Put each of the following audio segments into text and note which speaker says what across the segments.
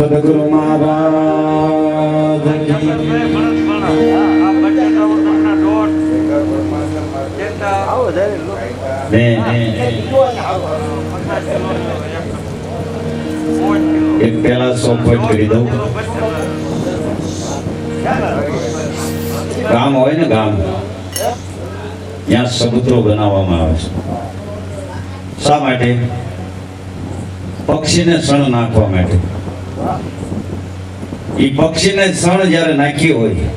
Speaker 1: સદગુરુ મહારાજ એક પેલા 100 પોઈન્ટ કરી દઉં. ગામ હોય ને ગામ, ત્યાં સબૂતરો બનાવવામાં આવે છે. શા માટે? પક્ષીને સણ નાખવા માટે. એ પક્ષીને સણ જ્યારે નાખી હોય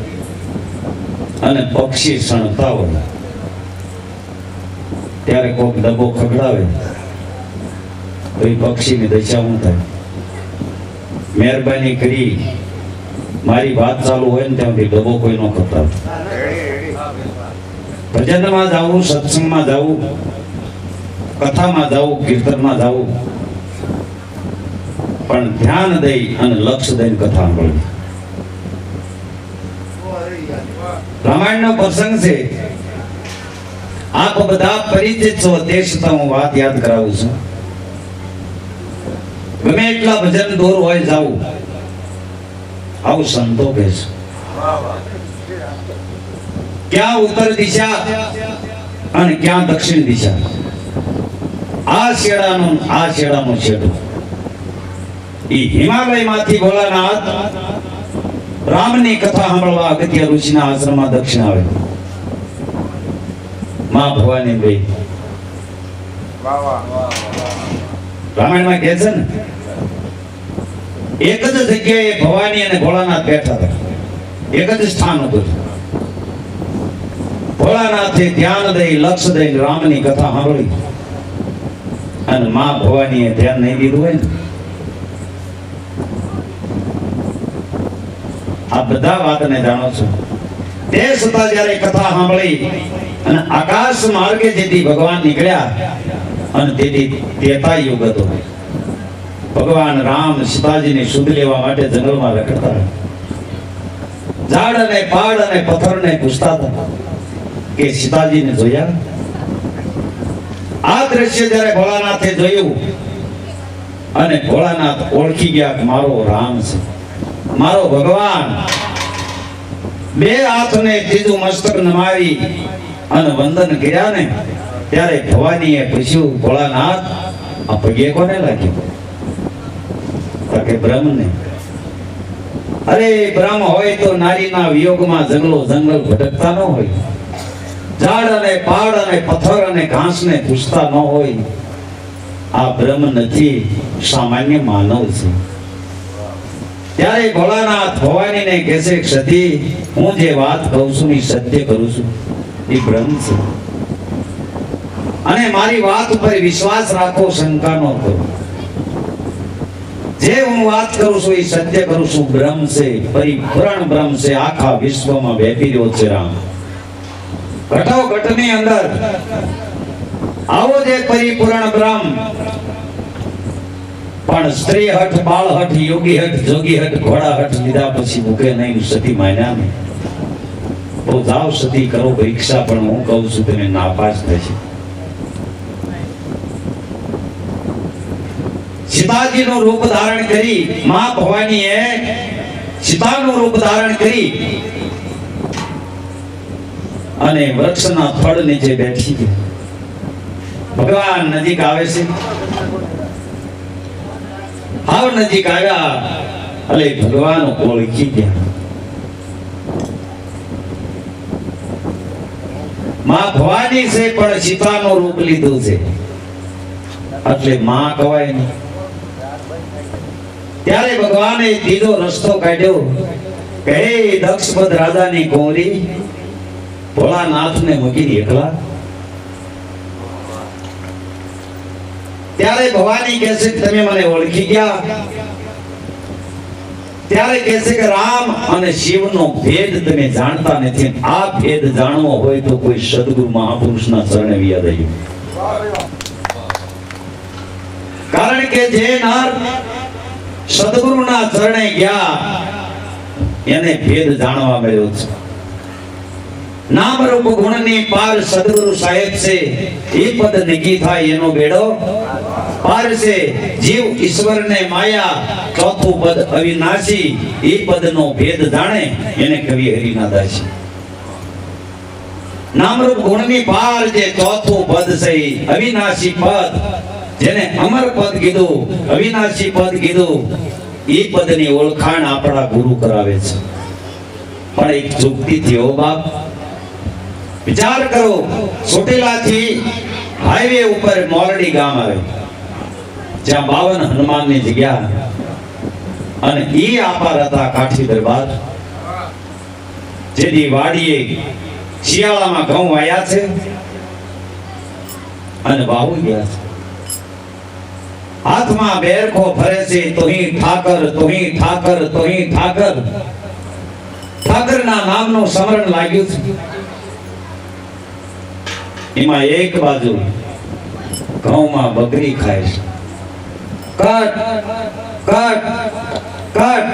Speaker 1: અને પક્ષી સણતા હોય ત્યારે કોક ડબ્બો ખગડાવે તો એ પક્ષીની દશા શું થાય? મહેરબાની કરી મારી વાત ચાલુ હોય ને ત્યાંથી ડબ્બો કોઈ ન ખગડાવે. ભજનમાં જવું, સત્સંગમાં જવું, કથામાં જવું, કીર્તનમાં જવું, પણ ધ્યાન દઈ અને લક્ષ્ય દઈને કથા સાંભળવી. રામાયણનો પ્રસંગ છે. આપ બધા પરિચિત છો, તે છતાં હું વાત યાદ કરાવું છું. ગમે એટલા ભજન દોર હોય જાવું, આવું સંતો કહે છે. ક્યાં ઉત્તર દિશા અને ક્યાં દક્ષિણ દિશા? આ શેડાનો શેડો. ઈ હિમાલયમાંથી ભોળાનાથ રામની કથા સાંભળવા અગત્ય ઋષિના આશ્રમમાં દક્ષિણ આવે. માં ભવાની બે રામાયણમાં કહે છે ને, એક જ જગ્યાએ ભવાની અને ભોળાનાથ બેઠા હતા. એક જ સ્થાન હતું. ભોળાનાથે ધ્યાન દઈ, લક્ષ્ય દઈ રામની કથા સાંભળી અને માં ભવાનીએ ધ્યાન નહીં દીધું હોય ને, આ બધા વાતને જાણો છો. તે છતાં જ્યારે કથા સાંભળી અને આકાશ માર્ગે જેથી ભગવાન નીકળ્યા અને તેથી ત્રેતા યુગ હતો. ભગવાન રામ સીતાજીને શુદ્ધ લેવા માટે જંગલમાં રખડતા હતા. ઝાડ અને પાડ અને પથ્થરને પૂછતા હતા કે સીતાજીને જોયા? આ દ્રશ્ય જ્યારે ભોળાનાથે જોયું અને ભોળાનાથ ઓળખી ગયા કે મારો રામ છે, મારો ભગવાન. બે હાથને ત્રીજું મસ્તક નમાવી અને વંદન કર્યા ને ત્યારે ભવાનીએ પૂછ્યું, ભોળાનાથ આ પગે કોને લાગ્યું? તો કે બ્રહ્મને. અરે બ્રહ્મ હોય તો નારીના વિયોગમાં જંગલ ભટકતા ન હોય, ઝાડ અને પાડ અને પથ્થર અને ઘાસને પૂછતા ન હોય. આ બ્રહ્મ નથી, સામાન્ય માનવ છે. ત્યારે ભોળાનાથ ભવાનીને કહેશે, સતી હું જે વાત કહું છું એ સત્ય કરું છું, એ બ્રહ્મ છે. અને મારી વાત ઉપર વિશ્વાસ રાખો, શંકા ન કરો. જે હું વાત કરું છું એ સત્ય કરું છું. બ્રહ્મ છે, પરિપૂર્ણ બ્રહ્મ છે, આખા વિશ્વમાં વ્યાપી રહ્યો છે રામ. ઘટોઘટની અંદર આવો જે પરિપૂર્ણ બ્રહ્મ, પણ સ્ત્રી હઠ, બાળ હઠ, યોગી હઠ, જોગી હઠ, ઘોડા હઠ લીધા પછી મૂકે નહીં. સતી માન્યા નહીં. બહુ જાવ સતી કરો પરીક્ષા, પણ હું કહું છું તમે નાપાસ થશે. સીતાજીનું રૂપ ધારણ કરી માં ભવાનીએ સીતાનું રૂપ ધારણ કરી અને વૃક્ષના થડ નીચે બેઠી ગઈ. ભગવાન નજીક આવે છે. હાવ નજીક આવ્યા એટલે ભગવાન ઓળખી ગયા. માં ભવાની છે પણ સીતાનું રૂપ લીધું છે એટલે માં કહેવાય નહીં. ત્યારે ભગવાને ત્રીજો રસ્તો કાઢ્યો કે હે દક્ષપદ રાજાની કુંવરી, ભોળાનાથને મૂકીને એકલા. ત્યારે ભવાની કહે છે તમે મને ઓળખી ગયા? ત્યારે કહે છે કે રામ અને શિવનો ભેદ તમે જાણતા નથી. આ ભેદ જાણવો હોય તો કોઈ સદગુરુ મહાપુરુષના ચરણે વિયા જઈએ. કારણ કે જે નર સદગુરુના ચરણે ગયા એને ભેદ જાણવા મળ્યો છે. નામ રૂપ ગુણની પાર સદગુરુ સાહેબ છે એ પદ નિકી થાય એનો બેડો પાર છે જીવ ઈશ્વરને માયા ચોથું પદ અવિનાશી એ પદનો ભેદ જાણે એને કવિ હરિના દાસી નામરૂપ ગુણની પાર જે ચોથું પદ છે અવિનાશી પદ જેને અમર પદ કીધું અવિનાશી પદ કીધું એ પદની ઓળખાણ આપણા ગુરુ કરાવે છે પણ એક ચૂકતી થયો બાપ વિચાર કરો ચોટીલાથી હાઈવે ઉપર મોરડી ગામ આવે જ્યાં 52 હનુમાનની જગ્યા અને ઈ આપાર હતા કાઠી દરબાર જેની વાડીએ શિયાળામાં ઘઉં વાયા છે અને વાવું ગયા છે હાથમાં બેરખો ફરે છે તોહી ઠાકર તોહી ઠાકર તોહી ઠાકર ઠાકરના નામનું સ્મરણ લાગ્યું છે એમાં એક બાજુ ઘઉંમાં બકરી ખાય છે કટ કટ કટ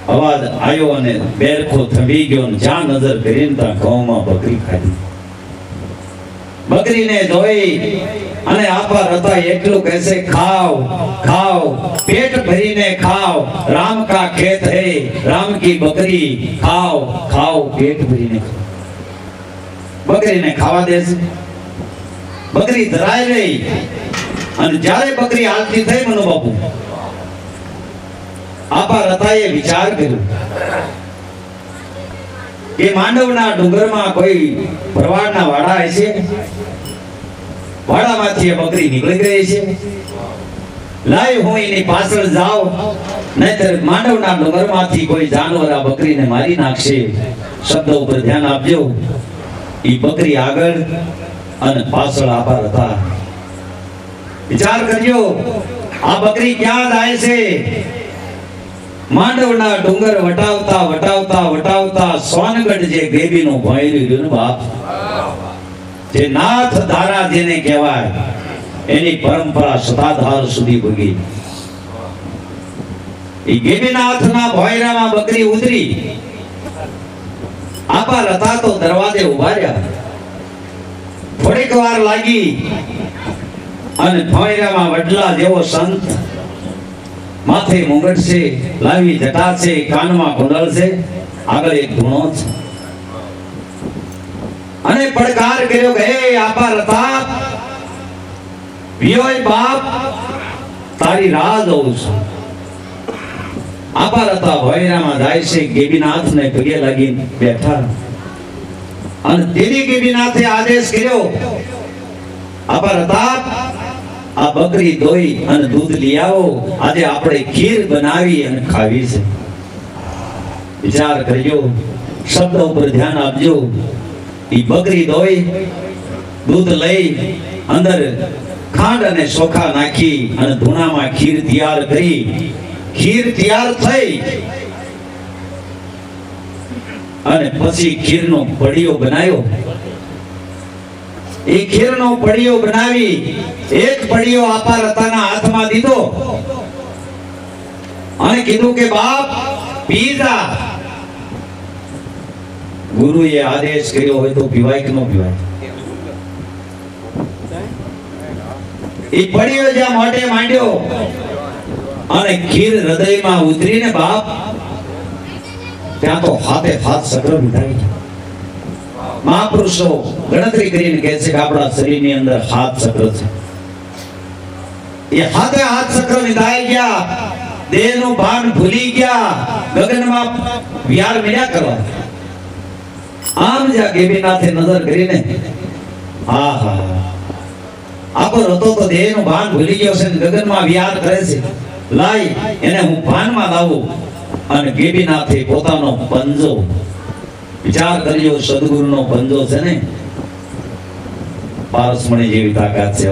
Speaker 1: અવાજ આવ્યો અને બેરખો થમી ગયો અને જ્યાં નજર કરીને ત્યાં ઘઉંમાં બકરી ખાધી બકરીને જોઈ અને આપા હતા એટલું કહેશે ખાઓ ખાઓ પેટ ભરીને ખાઓ રામ કા ખેત હે રામ કી બકરી ખાઓ ખાઓ પેટ ભરીને ખાઓ બકરીને ખાવા દેશે બકરી ધરાય રહી અને જ્યારે બકરી હાલતી થઈ મનો બાપુ આપા રતાએ વિચાર કર્યો કે માંડવના ડુંગરમાં કોઈ ભરવાડના વાડા હશે વાડામાંથી બકરી નીકળી ગઈ છે લાય હું એની પાછળ જાવ નહીતર માંડવના ડુંગરમાંથી કોઈ જાનવર આ બકરીને મારી નાખશે શબ્દ ઉપર ધ્યાન આપજો ઈ બકરી આગળ અને પાછળ આપા હતા વિચાર કર્યો આ બકરી ક્યાં જાય છે માંડવના ડુંગર વટાવતા વટાવતા વટાવતા સોનગઢ જે ગેબીનું ભોંયરું રહ્યું બાપ જે નાથ ધારા જેને કહેવાય એની પરંપરા સતાધાર સુધી ભોગી એ ગેબીનાથના ભોંયરામાં બકરી ઉતરી આપા રતા તો દરવાજે ઉભા રહ્યા થોડીક વાર લાગી અને ભોંયરામાં વડલા જેવો સંત માથે મુંગટ છે લાવી જટા છે કાનમાં કુંડળ છે આગળ એક ધૂણો છે અને પડકાર કર્યો કે હે આપા રતા વિયોય બાપ તારી રાહ જોઉં છું આપા રતા ભોંયરામાં જાય છે ગેબીનાથને પગે લાગીને બેઠા અને તેની ગેબીનાથે આદેશ કર્યો આપા રતા આ બકરી દોઈ અને દૂધ લઈ આવો આજે આપણે ખીર બનાવી અને ખાવી છે વિચાર કરજો શબ્દ ઉપર ધ્યાન આપજો ઈ બકરી દોઈ દૂધ લઈ અંદર ખાંડ અને ચોખા નાખી અને ધૂણામાં ખીર તૈયાર કરી ખીર તૈયાર થઈ અને પછી ખીરનો પડીઓ બનાવ્યો એ ખીરનો પડીઓ બનાવી એક પડીઓ આપા રતાના હાથમાં દીધો અને કીધું કે બાપ પી જા ગુરુએ આદેશ કર્યો હોય તો પીવાય કે ન પીવાય એ પડીઓ જ્યાં મોઢે માંડ્યો અને ખીર હૃદયમાં ઉતરીને બાપ ત્યાં તો હાથે હાથ સક્ર વિધાઈ મહાપુરુષો ગણતરી કરીને કહે છે કે આપણા શરીરની અંદર હાથ ચક્ર છે એ હાથે હાથ ચક્ર વિધાઈ ગયા દેહનું ભાન ભૂલી ગયા ગગનમાં વિહાર મળ્યા કરવા આમ જ્યાં ગેબીનાથે નજર કરીને આહા આપો રતો તો દેહનું ભાન ભૂલી ગયો છે ગગનમાં વિહાર કરે છે લાઈ એને હું ભાનમાં લાવું અને ગેબીનાથે પોતાનો પંજો વિચાર કર્યો સદગુરુનો પંજો છે ને પારસમણી જેવી તાકાત છે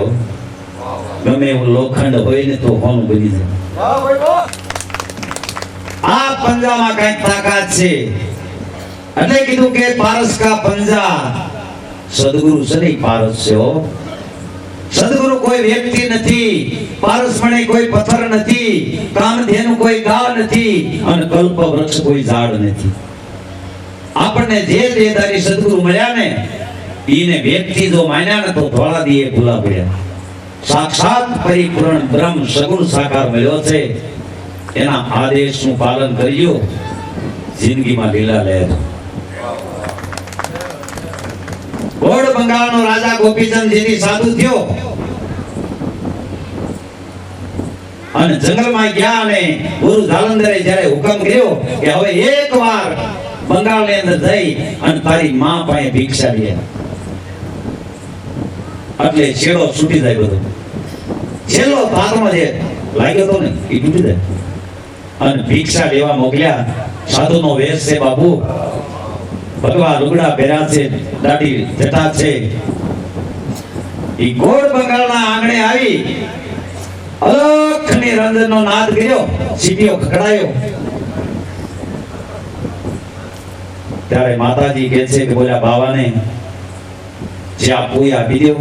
Speaker 1: ગમે એવું લોખંડ હોય ને તો હોનું બની જાય આ પંજામાં કઈ તાકાત છે એટલે કીધું કે પારસ કા પંજા સદગુરુ છે ને પારસ છે સદગુરુ કોઈ વ્યક્તિ નથી પારસમણી કોઈ પથ્થર નથી કામધેનુ કોઈ ગાવ નથી અને કલ્પ વૃક્ષ કોઈ ઝાડ નથી આપણને જે દેહધારી સદગુરુ મળ્યા ને ઈને વ્યક્તિ જો માન્યા ને તો ધોળા દીએ ભૂલા પડ્યા. સાક્ષાત પરિપૂર્ણ બ્રહ્મ સગુણ સાકાર મળ્યો છે. એના આદેશનું પાલન કર્યું, જિંદગીમાં લીલા લહેર. ગોળ બંગાળનો રાજા ગોપીચંદ જેની સાધુ થયો અને જંગલમાં ગયા અને ગુરુ જાલંધરે જ્યારે હુકમ કર્યો કે હવે એકવાર બંગાળની અંદર જઈ અને તારી માં પાસે ભિક્ષા લે, એટલે છેડો છૂટી જાય. બધો છેલ્લો હાથમાં જે લાગ્યો તો ને એ તૂટી જાય. અને ભિક્ષા લેવા મોકલ્યા. સાધુનો વેશ છે બાપુ, ભગવા લુગડા પહેર્યા છે, દાઢી જટા છે. ઈ ગોળ બંગાળના આંગણે આવી અલખની રંજનનો નાદ કર્યો, સીટીઓ ખકડાયો. ત્યારે માતાજી કહે છે કે બોલ્યા બાવાને જે આપવું એ આપી દો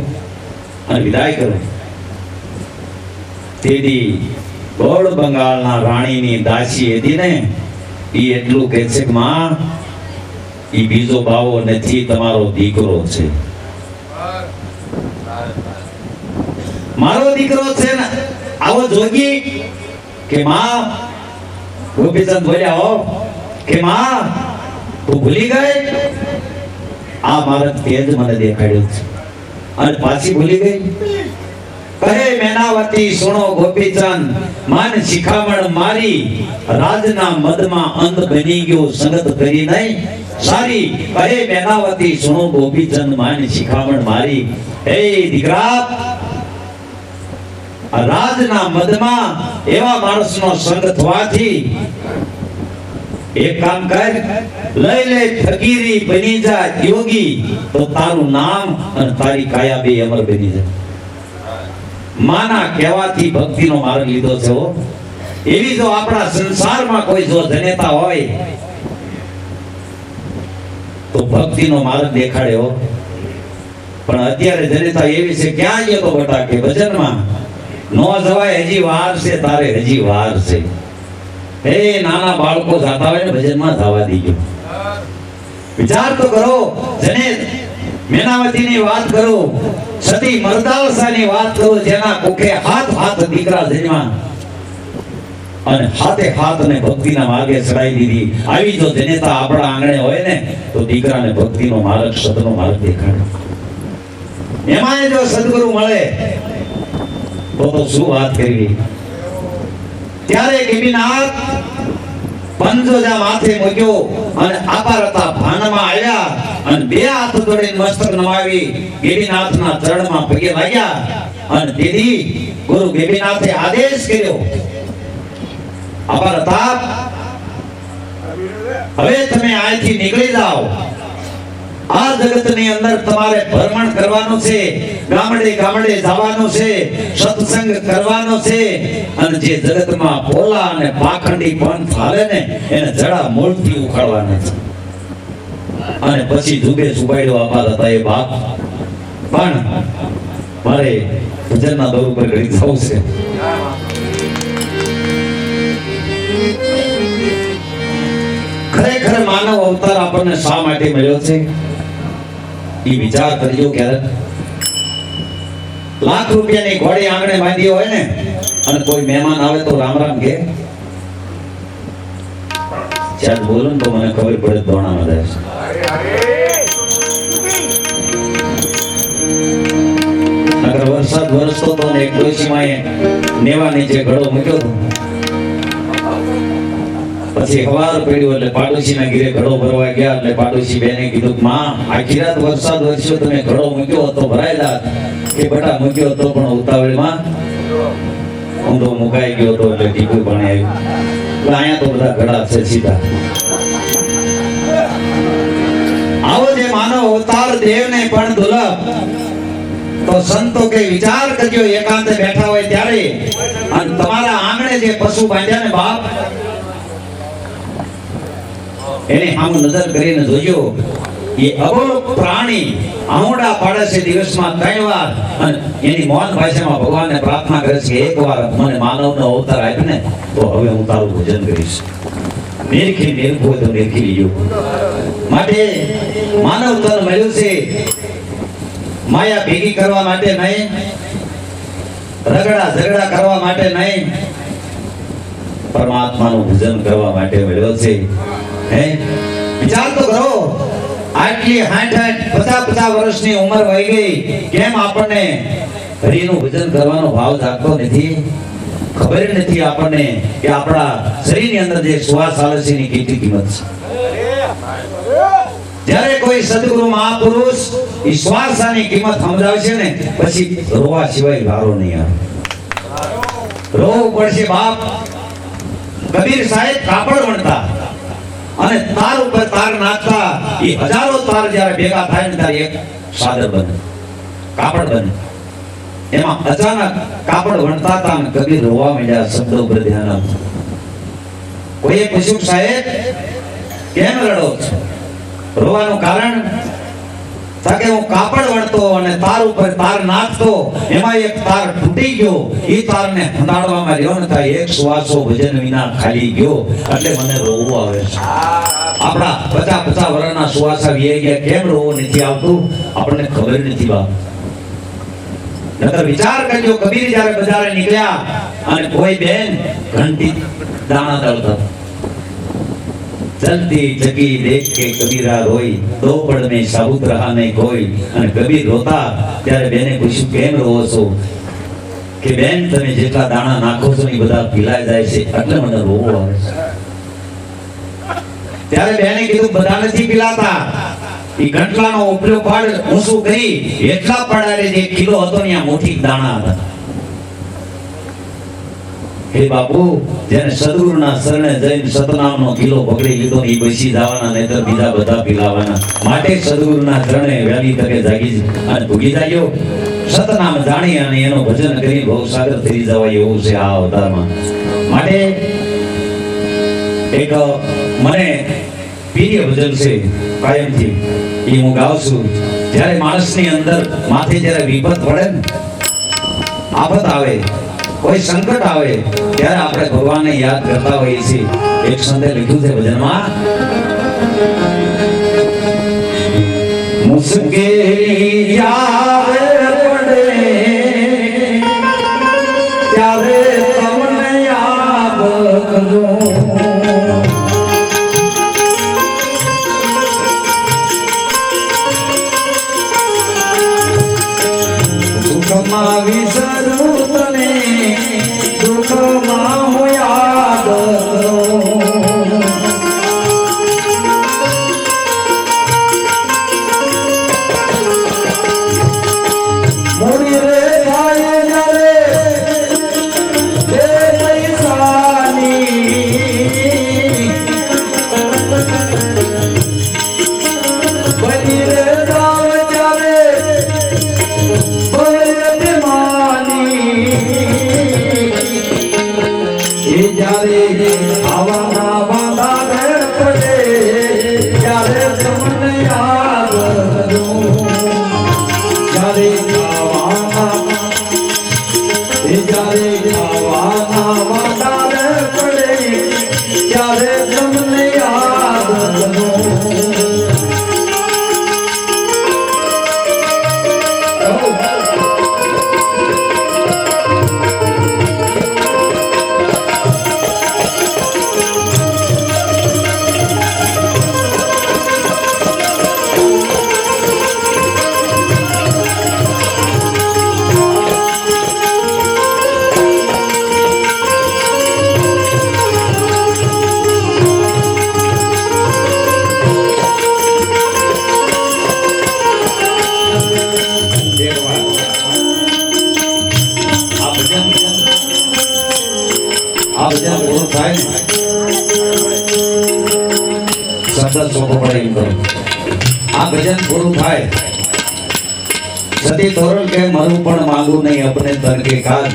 Speaker 1: અને વિદાય કરો. તેથી ગોળ બંગાળના રાણીની દાસી હતી ને ઈ એટલું કહે છે કે માં ઈ બીજો બાવો નથી, તમારો દીકરો છે, મારો દીકરો છે ને આવો જોગી. કે માં ગોપીચંદ બોલ્યા હો કે માં તું ભૂલી ગઈ? આ મારા તેજ મને દેખાડ્યો છે અને પાછી ભૂલી ગઈ? કહે મેનાવતી સુણો ગોપીચંદ, માન શિખામણ મારી રાજના મદમાં અંધ બની ગયો સંગત કરી નહીં સારી. કહે મેનાવતી સુણો ગોપીચંદ, માન શિખામણ મારી. હે દીકરા, રાજના મદમાં એવા માણસનો સંગ થવાથી એક કામ કર, લઈ લે ફકીરી બની જા યોગી, તો તારું નામ અને તારી કાયા બે અમર બની જાય. માના કહેવાથી ભક્તિનો માર્ગ લીધો છે. એવી જો આપણા સંસારમાં કોઈ જો જનેતા હોય તો ભક્તિનો માર્ગ દેખાડ્યો. પણ અત્યારે જનેતા એવી છે, ક્યાં ગયો તો બટા કે ભજનમાં નો જવાય, હજી વાર છે, તારે હજી વાર છે. હે નાના બાળકો જાતા હોય ને ભજનમાં જવા દીજો. વિચાર તો કરો. જને મેનાવતીની વાત કરો, સતી મરદાલસાની વાત કરો, જેના કોખે હાથ દીકરા જન્મા અને હાથને ભક્તિના માર્ગે ચડાવી દીધી. આવી જો જનેતા આપણા આંગણે હોય ને તો દીકરાને ભક્તિનો માર્ગ, સતનો માર્ગ દેખાડે. એમાં જો સદગુરુ મળે તો શું વાત કરવી. ત્યારે ગિરિનાથ પંજોજા માથે મૂક્યો અને આપારતા ભાનમાં આવ્યા અને બે હાથ જોડીને મસ્તક નમાવી ગિરિનાથના ચરણમાં પગે લાગ્યા. અને તેથી ગુરુ ગિરિનાથે આદેશ કર્યો, આપારતા હવે તમે અહીંથી નીકળી જાઓ. આ જગતની અંદર તમારે ભ્રમણ કરવાનું છે, ગામડે ગામડે જવાનું છે, સત્સંગ કરવાનો છે. અને જે જગતમાં ભોલા અને પાખંડી પંથ હાલે ને એને જડા મૂળથી ઉખાડવાના છે. અને પછી જુગે સુબાડ્યો આપાર હતા એ બાપ. પણ મારે ભજનના દોર ઉપર ઘડી જવું છે. ખરેખર માનવ અવતાર આપણને શા માટે મળ્યો છે એ વિચાર કરજો. ક્યારેક લાખ રૂપિયાની ઘોડી આંગણે બાંધી હોય ને અને કોઈ મહેમાન આવે તો રામ રામ કે ચાલ બોલો ને તો મને ખબર પડે દોણામાં જાય છે. નકર વરસાદ વરસતો તો ને એક ડોશીમાં નેવા નીચે ઘડો મૂક્યો હતો. પછી હવાર પડ્યું એટલે પાડોશીના ઘરે ઘડો ભરવા ગયા. એટલે પાડોશી બેને કીધું, માં આખી રાત વરસાદ વરસ્યો, તમે ઘડો મૂક્યો હતો ભરાઈ જાત. કે બટા મૂક્યો હતો પણ ઉતાવળમાં ઊંધો મુકાઈ ગયો હતો એટલે ટીપું પાણી આવ્યું. એટલે અહીંયા તો બધા ઘડા છે સીધા. આવો જે માનવ અવતાર દેવને પણ દુર્લભ. તો સંતો કે વિચાર કરજો એકાંતે બેઠા હોય ત્યારે, અને તમારા આંગણે જે પશુ બાંધ્યા ને બાપ, એને આમ નજર કરીને જોજો. એ અબોલ પ્રાણી આંગળા પાડે છે દિવસમાં 3 વાર અને એની મૌન ભાષામાં ભગવાનને પ્રાર્થના કરે છે કે એકવાર મને માનવનો અવતાર આપ્યો ને તો હવે હું તારું ભજન કરીશ. મેરખો તો મેરખી લીજો. માટે માનવ તન મળ્યું છે માયા ભેગી કરવા માટે નહીં, રગડા ઝઘડા કરવા માટે નહીં, પરમાત્માનું ભજન કરવા માટે મળ્યો છે. હે વિચાર તો કરો, આટલી 60-50 વર્ષની ઉંમર વહી ગઈ, કેમ આપણને હરિનું ભજન કરવાનો ભાવ જાગતો નથી? ખબર નથી આપણને કે આપણા શરીરની અંદર જે શ્વાસ ચાલે છે એની કેટલી કિંમત છે. જ્યારે કોઈ સદગુરુ મહાપુરુષ ઈ શ્વાસની કિંમત સમજાવશે ને પછી રોવા સિવાય વારો નહીં આવે. રોવું પડશે બાપ. કબીર સાહેબ કાપડ વણતા અને તાર ઉપર તાર નાખતા, એ હજારો તાર જ્યારે ભેગા થાય ને ત્યારે એક સાદર બને, કાપડ બને. એમાં અચાનક કાપડ વણતા હતા અને કબીર રોવા માંડ્યા. શબ્દો પર ધ્યાન આપો. કોઈએ પૂછ્યું સાહેબ કેમ રડો છો? રોવાનું કારણ કે હું કાપડ વણતો અને તાર ઉપર તાર નાખતો, એમાં એક તાર તૂટી ગયો, એ તારને હંધાડવામાં રહ્યો ને ત્યાં એક શ્વાસો ભજન વિના ખાલી ગયો, એટલે મને રોવું આવે છે. આપણા 50 વર્ષના શ્વાસા વી ગયા, કેમ રોવું નથી આવતું? આપણને ખબર નથી બાપ. નકર વિચાર કરજો, કબીર જ્યારે બજારે નીકળ્યા અને કોઈ બેન ઘંટી દાણા દળતા, चलती जगी देख के कबीरा रोई, दो पड़ में साबुत रहा नहीं कोई. અને કબીર રોતા ત્યારે બેને પૂછ્યું કેમ રોવો છો? કે બેન તમે જેટલા દાણા નાખો છો એ બધા પીલાઈ જાય છે એટલે મને રોવું આવે છે. ત્યારે બેને કીધું બધા નથી પીલાતા, ઈ ગંટલાનો ઉપલો પાડ ઊંચું કરી એટલા પડારે જે કિલો હતો ને આ મોટી દાણા હતા. હે બાપુ, જેને સદગુરુના શરણે જઈને સતનામનો કિલો પકડી લીધો ને એ બેસી જવાના, નહીતર બીજા બધા પીલાવાના. માટે સદગુરુના ચરણે વહેલી તકે જાગી અને ભૂગી જાયો. સતનામ જાણી અને એનો ભજન કરી ભવસાગર થઈ જવાય એવું છે આ અવતારમાં. માટે એક મને પ્રિય ભજન છે કાયમથી, એ હું ગાઉં છું. જ્યારે માણસની અંદર માથે જ્યારે વિપત પડે ને, આફત આવે, કોઈ સંકટ આવે, ત્યારે આપણે ભગવાનને યાદ કરતા હોઈએ છીએ. એક સંતે લખ્યું છે ભજનમાં, મુશ્કેલી આવે પડે ત્યારે તમને યાદ કરું, દુઃખમાં વિસરું તને, દુઃખમાં હું યાદ કરું. મોડી રે થાય જ્યારે બે પૈસાની, બની રે જાવ ત્યારે જ્યારે આવાના વાંધા પડે ત્યારે તમને યાદ કરું. જ્યારે આવાના વાંધા પડે ત્યારે તમને યાદ કરું. આ ભજન પૂરું થાય, સતી તોરણ કે મરું પણ માંગુ નહીં અપને તર કે કાજ.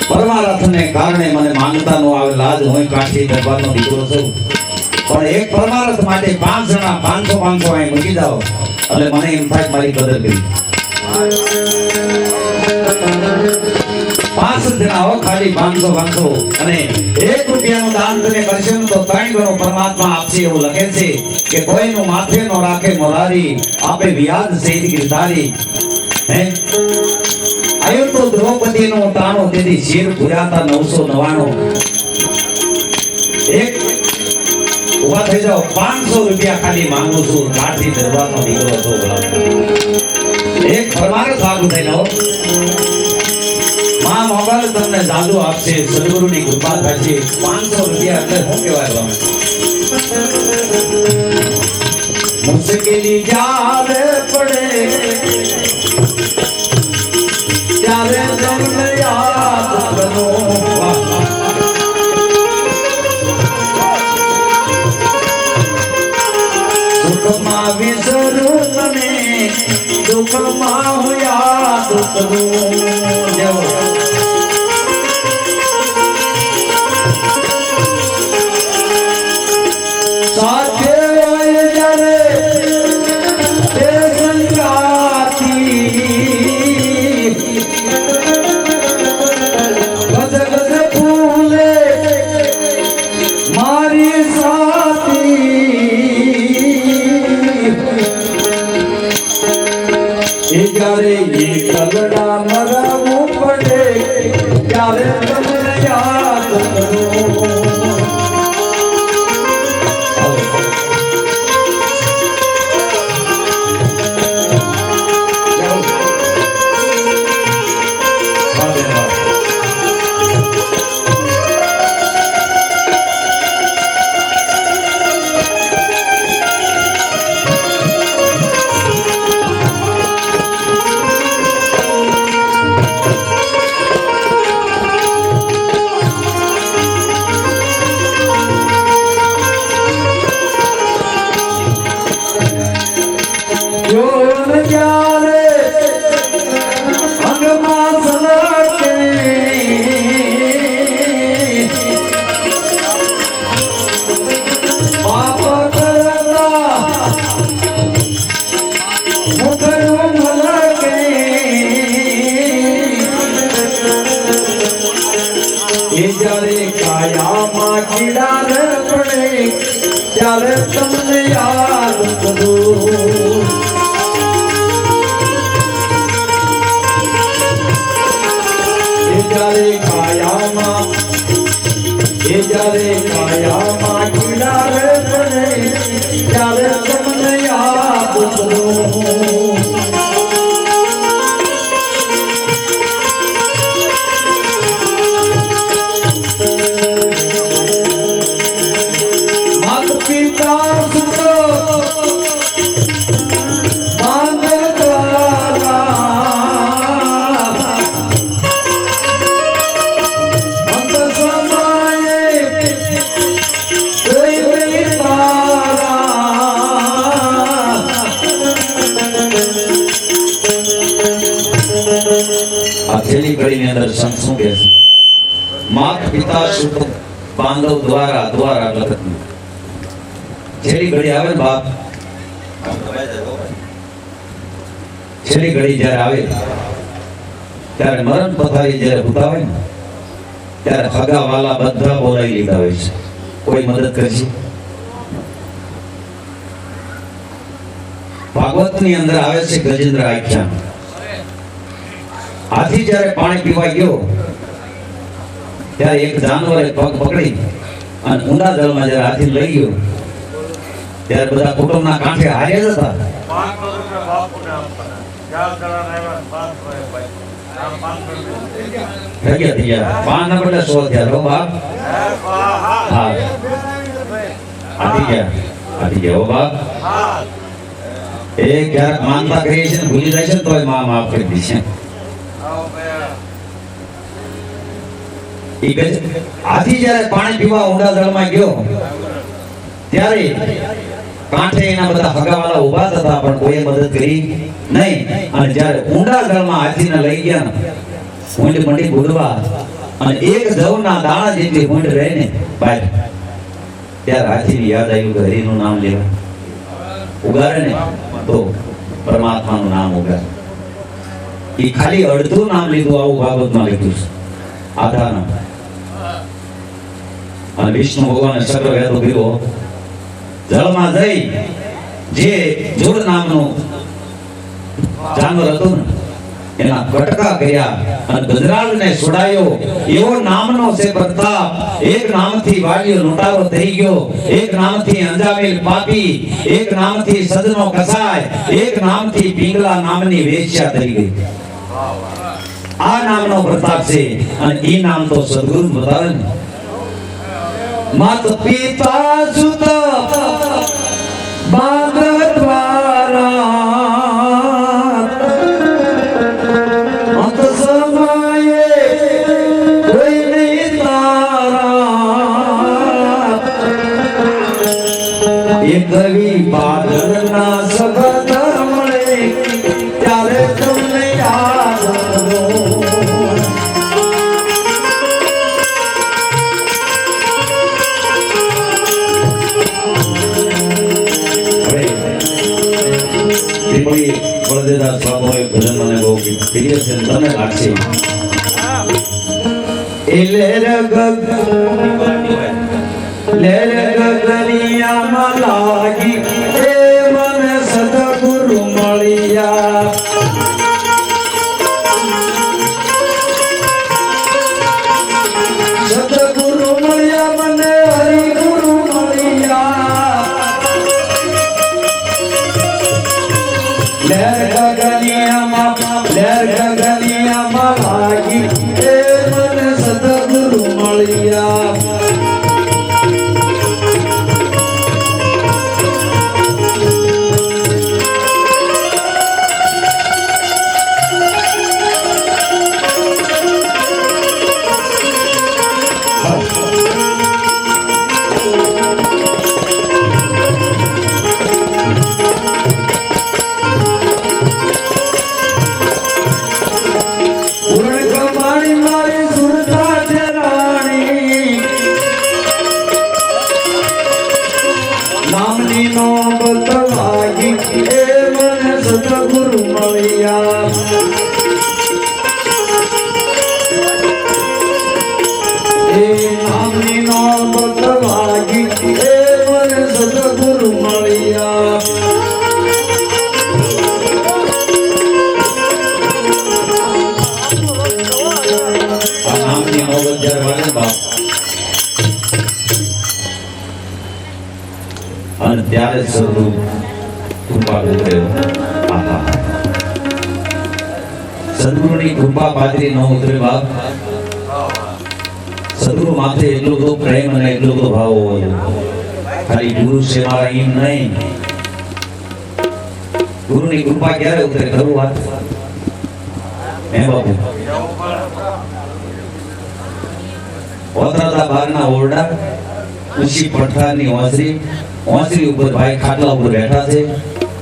Speaker 1: પરમાર્થને કારણે મને માંગતા નો આવે લાજ, હું કાઠી દરબારનો દીકરો છું, પણ એક પરમાર્થ માટે 5 જણા 500 અહીં મૂકી જાઓ એટલે મને એમ થાય મારી કદર કરી. 5 જણા આવો ખાલી 500 અને 1 રૂપિયાનું દાન તમે કરશો ને તો 3 ગણો પરમાત્મા આપશે એવું લખે છે કે કોઈનું માથે નો રાખે મોરારી આપે વ્યાજ સહિત ગિરધારી હે આયો તો દ્રૌપદીનો તાણો તેથી શિર ભુરાતા 999 એક ઉભા થઈ જાઓ 500 રૂપિયા ખાલી માંગુ છું કાઠી દરબારનો દીકરો છો એક પરમાર સાગુ થઈ જાઓ માં મોગલ તમને જાદુ આપશે સદગુરુની કૃપા થશે 500 રૂપિયા એટલે શું કહેવાય તમે મુશ્કેલી જ્યારે પડે ત્યારે તમને યાદ કરો સુખમાં વિસરું તને દુઃખમાં હું યાદ કરું સાથે હોય જ્યારે તે સંગાતી ગજ ગજ ફૂલે મારી સાથી જ્યારે એ કલડા મરાવું પડે ત્યારે તમને યાદ કરું ત્યારે તમને યાદ કરું જ્યારે કાયામાં કીડા રે પડે ત્યારે તમને યાદ કરું છેલ્લી કડીની અંદર સંત શું કહે છે માત પિતા સુત બાંધવ દ્વારા લખતનું છેલ્લી ઘડી આવે ને બાપ છેલ્લી ઘડી જ્યારે આવે ત્યારે મરણ પથારી જ્યારે ઉતાવે ને ત્યારે હગા વાલા બધા બોલાવી લીધા હોય છે કોઈ મદદ કરશે ભાગવતની અંદર આવે છે ગજેન્દ્ર આખ્યાન હાથી જ્યારે પાણી પીવા ગયો ત્યારે એક જાનવરે પગ પકડી અને ઊંડા જળમાં જ્યારે હાથી લઈ ગયો ત્યારે બધા કુટુંબના કાંઠે હારે જ હતા પાંચ ના બદલે 100 થયા રો બાપ હા હાથી ગયા બાપ એ ક્યારેક માનતા કરીએ છે ભૂલી જાય છે તો માં માફ કરી દે છે હાથી જ્યારે પાણી પીવા ઊંડા જળમાં ગયો ત્યારે કાંઠે એના બધા હગાવાલા ઉભા હતા પણ કોઈ મદદ કરી નહીં અને જ્યારે ઊંડા જળમાં હાથીને લઈ ગયા ઊંડ મંડી બુડવા અને એક જવના દાણા જેટલી ઊંડ રહે ને બહાર ત્યારે હાથીની યાદ આવ્યું કે હરિનું નામ લેવા ઉગાડે ને તો પરમાત્માનું નામ ઉગાડે એ ખાલી અડધું નામ લીધું આવું ભાગવતમાં લખ્યું છે આધારમ અને વિષ્ણુ ભગવાને ચક્ર વેદો કર્યો જળમાં જઈ જે જોડ નામનું જાનવર હતું ને એના કટકા કર્યા અને ગજરાળને છોડાયો એવો નામનો છે પ્રતાપ એક નામથી વાલિયો લૂંટારો થઈ ગયો એક નામથી અંજામેલ પાપી એક નામથી સદનો કસાય એક નામથી પિંગલા નામની વેશ્યા થઈ ગઈ આ નામનો પ્રતાપ છે અને ઈ નામ તો સદગુરુ બતાવે ને માત પિતા સુત બાદ દ્વારા કવિ પાદરના શબ્દ મળે ત્યારે તમને યાદ બળદેવદાસ બાબુએ ભજન મને બહુ પ્રિય છે તમને લાગશે લેર ગગનિયામાં લાગી એ મને સદગુરુ મળ્યા સદગુરુ મળ્યા મને હરિગુરુ મળ્યા લેર ગગનિયામાં લાગી એ મને સદગુરુ મળ્યા સદગુરુ મળ્યા એ નામની નોબત વાગી એ મને સદગુરુ મળ્યા આ નામની નોબત જ્યારે વાગે બાપ અને ત્યારે સદગુરુ કૃપા ઉતર્યો સદગુરુની કૃપા પાદરી ન ઉતરે બાપ સદગુરુ માથે એટલો બધો પ્રેમ અને એટલો બધો ભાવ હોય ખાલી ગુરુ સેવા એમ નહીં ગુરુની કૃપા ક્યારે ઉતરે કરું વાત હે બાપુ ઓતરાતા બારના ઓરડા ઊંચી પઠારની ઓસરી ઉપર ભાઈ ખાટલા ઉપર બેઠા છે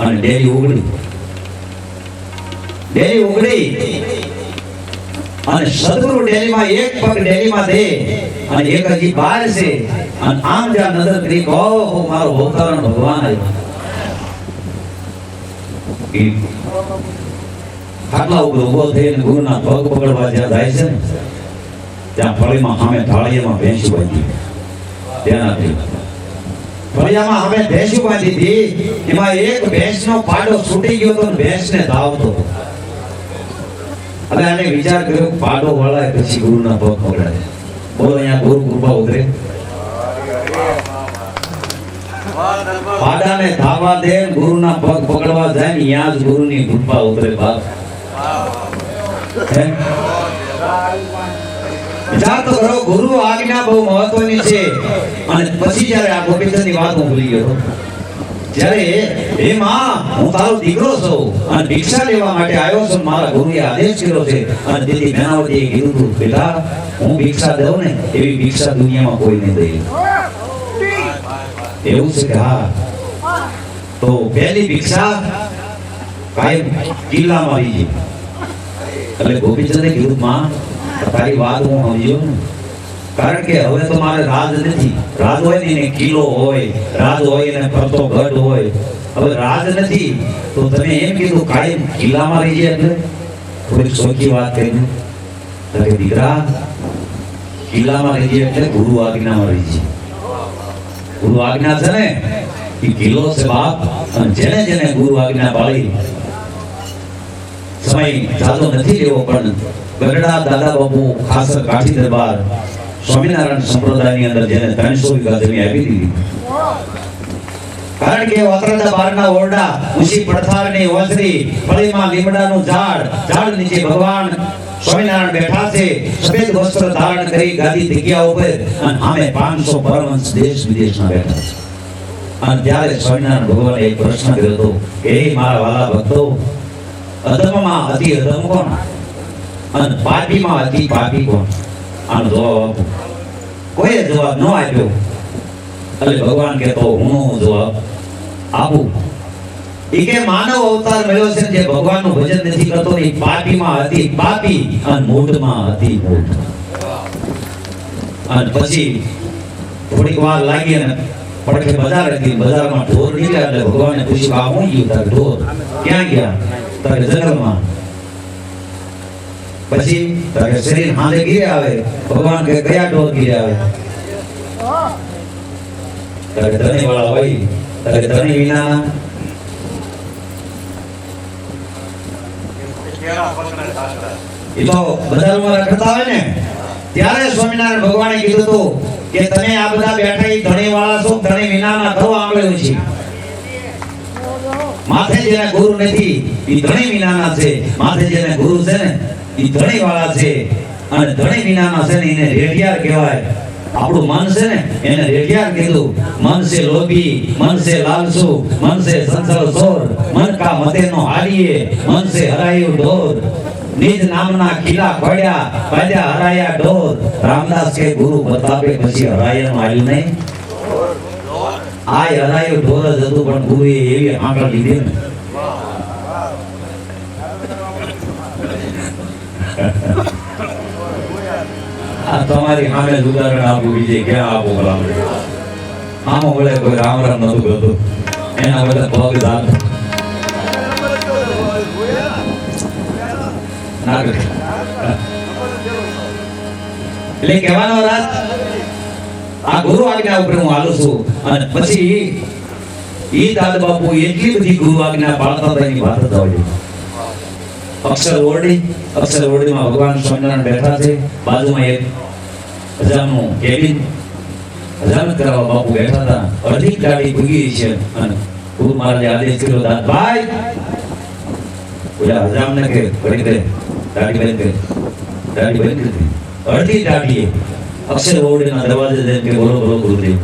Speaker 1: અને ડેરી ઉગડી અને સદગુરુ ડેરીમાં એક પગ ડેરીમાં દે અને એક હજી બહાર છે અને આમ જ્યાં નજર કરી ઓહો મારો ભોગતાવાનો ભગવાન આવ્યો ખાટલા ઉપર ઉભો થઈને ગુરુના પગ પકડવા જ્યાં જાય છે ને ત્યાં ફળીમાં સામે ઢાળિયામાં ભેંસ બાંધી ત્યાંથી ફળિયામાં અમે ભેંસ બાંધી હતી એમાં એક ભેંસનો પાડો છૂટી ગયો તો ભેંસને ધાવતો હવે આને વિચાર કર્યો પાડો વળાય પછી ગુરુના પગ પકડાય બોલો અહીંયા ગુરુ કૃપા ઉતરે પાડાને ધાવા દે ગુરુના પગ પકડવા જાય ને ત્યાં જ ગુરુની કૃપા ઉતરે બાપ વિચાર તો કરો ગુરુ આજ્ઞા બહુ મહત્વની છે અને પછી જ્યારે આ ગોપીચંદની વાત હું ભૂલી ગયો જ્યારે હે માં હું તારો દીકરો છું અને ભિક્ષા લેવા માટે આવ્યો છું મારા ગુરુએ આદેશ કર્યો છે અને તેથી મેનાવતીએ કીધું હતું બેટા હું ભિક્ષા દઉં ને એવી ભિક્ષા દુનિયામાં કોઈ નહીં દે એવું છે કે હા તો પહેલી ભિક્ષા કાયમ કિલ્લામાં લીધી એટલે ગોપીચંદે કીધું માં તારી વાત હું સમજ્યો ને કારણ કે હવે તો મારે રાજ નથી રાજ હોય ને કિલ્લો હોય રાજ હોય ને ફરતો ગઢ હોય હવે રાજ નથી તો તમે એમ કીધું કાયમ કિલ્લામાં રહી જાય એટલે થોડીક સોચી વાત કરીને દીકરા કિલ્લામાં રહી જાય એટલે ગુરુ આજ્ઞામાં રહી જાય. ગુરુ આજ્ઞા છે ને એ કિલ્લો છે બાપ. અને જેને જેને ગુરુ આજ્ઞા પાળી, સમય જાજો નથી લેવો પણ ગઢડા દાદા બાપુ ખાસ કાઠી દરબાર સ્વામિનારાયણ સંપ્રદાયની અંદર જેને 300 વીઘા જમીન આપી દીધી. કારણ કે વક્રતા બારના ઓરડા, ઊંચી પડથારની ઓસરી, ફળીમાં લીમડાનું ઝાડ નીચે ભગવાન સ્વામિનારાયણ બેઠા છે, સફેદ વસ્ત્ર ધારણ કરી ગાદી જગ્યા ઉપર, અને સામે 500 પરમહંસ દેશ વિદેશના બેઠા છે. અને ત્યારે સ્વામિનારાયણ ભગવાને એક પ્રશ્ન કર્યો હતો કે હે મારા વાલા ભક્તો, અધમમાં અતિ અધમ કોણ અને પાપીમાં અતિ પાપી કોણ? આનો જવાબ આપો. કોઈએ જવાબ ન આપ્યો. એટલે ભગવાન કહેતો હું જવાબ આપું. એ કે માનવ અવતાર મળ્યો છે જે ભગવાનનું ભજન નથી કરતો, એ પાપીમાં અતિ પાપી અને મૂઢમાં અતિ મૂઢ. અને પછી થોડીક વાર લાગી અને પડખે બજાર હતી, બજારમાં ઢોર નીકળ્યા એટલે ભગવાને પૂછ્યું આ હું ગયું? તારે ઢોર ક્યાં ગયા? તારે જંગલમાં. પછી તારે શરીર હાથે ગીરે આવે. ભગવાન કે કયા ઢોર ગીરે આવે? તારે ધણી વાળા હોય, તારે ધણી વિના એ તો બજારમાં રખડતા હોય ને. ત્યારે સ્વામિનારાયણ ભગવાને કીધું હતું કે તમે આ બધા બેઠા એ ધણી વાળા છો, ધણી વિનાના થવા આંગળ્યું છે. માથે જેને ગુરુ નથી એ ધણી વિનાના છે, માથે જેને ગુરુ છે ને એ ધણી વાળા છે. અને ધણી વિનાના છે ને એને રેઢિયાર કહેવાય. આપણું મન છે ને એને રેઢિયાર કીધું. મન છે લોભી, મન છે લાલસુ, મન છે સંસલ સોર, મન કા મતે નો હારીએ, મન છે હરાયું ઢોર. નિજ નામના કિલ્લા ખોડ્યા, પાડ્યા હરાયા ઢોર. રામદાસ કે ગુરુ બતાવે પછી હરાયાનું હાલ્યું નહીં. આ હરાયું ઢોર જ હતું પણ ગુરુએ એવી આંકડા લીધી ને. આ તમારી સામે ઉદાહરણ આપું, બીજે ક્યાં આપું? ભલા આમાં વળે કોઈ રામ રામ નતું કરતું, એના વડે પગ દાન એટલે કહેવાનો રાત આ ગુરુ આજ્ઞા ઉપર હું હાલું છું. અને પછી ઈ દાદા બાપુ એટલી બધી ગુરુ આજ્ઞા પાળતા હતા એની વાત જ હોય. અક્ષર ઓરડીમાં ભગવાન સ્વામિનારાયણ બેઠા છે. બાજુમાં એક હજામનું કેબિન, હજામત કરાવવા બાપુ બેઠા હતા. અડધી ગાડી ભૂગી છે અને ગુરુ મહારાજે આદેશ કર્યો દાદભાઈ ઓલા હજામને કે ઘડી કરે ગાડી બંધ કરી. ગાડી બંધ કરી અડધી ગાડીએ અક્ષર ઓરડીના દરવાજે જઈને કે બોલો બોલો ગુરુદેવ.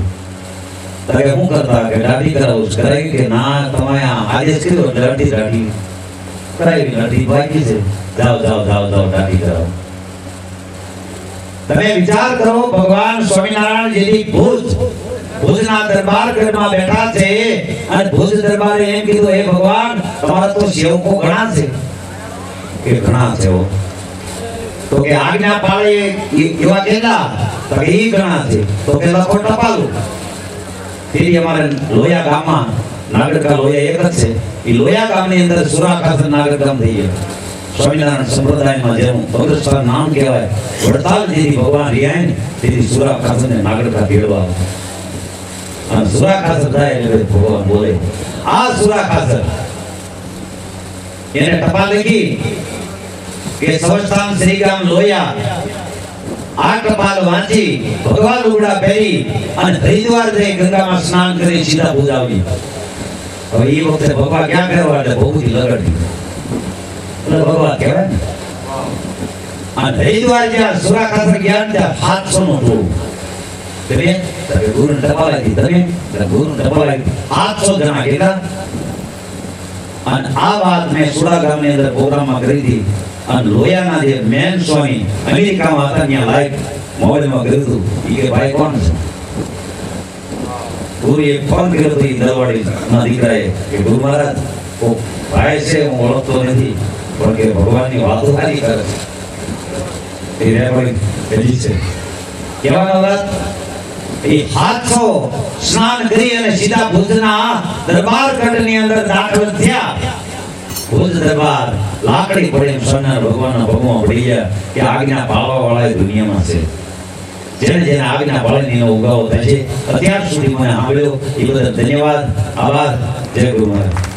Speaker 1: તારે શું કરતા કે દાઢી કરાવું? કરાવી કે ના તમે આદેશ કર્યો એટલે અડધી દાઢી કરાવી, અડધી બાકી છે. જાઓ દાઢી કરાવો. તમે વિચાર કરો, ભગવાન સ્વામિનારાયણ જેથી ભુજના દરબાર ગઢમાં બેઠા છે અને ભુજ દરબારે એમ કીધું હે ભગવાન તમારા તો સેવકો ઘણા છે. કે ઘણા છે તો કે આજ્ઞા પાળે એવા કેટલા? તો કે ઈ ઘણા છે. તો કે લખો ટપાલું. તેથી અમારે લોયા ગામમાં નાગરકા લોયા એક જ છે. એ લોયા ગામની અંદર સુરાખાસર નાગરકામ થઈ ગયા. સ્વામિનારાયણ સંપ્રદાયમાં જેનું ભગતસ્થાન નામ કહેવાય, વડતાલ જેથી ભગવાન રિયાય ને તેથી સુરાખાસરને નાગરકા તેડવા આવે. અને સુરાખાસર થાય એટલે ભગવાન બોલે આ સુરાખાસર એને ટપાલ લખી કે સંસ્થાન શ્રીગામ લોયા. આ ટપાલ વાંચી ભગવાન લુગડા પહેરી અને હરિદ્વાર જઈ ગંગામાં સ્નાન કરી સીધા ભુજ આવી. હવે એ વખતે ભગવાન ક્યાં કરવા એટલે બહુથી લગડતી એટલે ભગવાન કહેવાય ને. અને હરિદ્વાર જ્યાં સુરાખાસર ગયા ત્યાં 700 નું ટોળું. તમે ગુરુ ટપાલ આવી, તમે ગુરુ ટપાલ આવી 700 જણા કેટલા. અને આ વાત મેં સુરા ગામની અંદર પ્રોગ્રામમાં કરી હતી. અને લોયાના જે મેન સ્વામી અમેરિકામાં હતા ત્યાં લાઈવ મોડમાં કર્યું હતું. એ કે ભાઈ કોણ છે? ગુરુએ ફોન કર્યો હતો. એ દરવાડીના દીકરાએ કે ગુરુ મહારાજ ઓ ભાઈ છે, હું ઓળખતો નથી પણ કે ભગવાનની વાતો સારી કરે છે. એ રેકોર્ડિંગ કરી છે. કહેવાનો વાત એ 700 સ્નાન કરી અને સીધા ભુજના દરબાર ગઢની અંદર દાખલ થયા. ભુજ દરબાર લાકડી પડે સ્વામિનારાયણ ભગવાનના પગમાં પડી ગયા કે આજ્ઞા પાળવા વાળા દુનિયામાં છે. જેને જેને આગના બાળકીનો ઉગાવો થશે અત્યાર સુધી મને સાંભળ્યો એ બદલ ધન્યવાદ આભાર જય ગુરુ મહારાજ